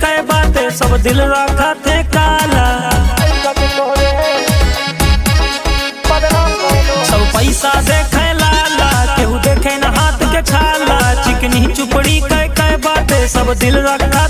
कह बातें सब दिल रखा थे काला। सब पैसा देखे लाला केहू देखे न हाथ के छाला। चिकनी चुपड़ी कह बातें सब दिल रखा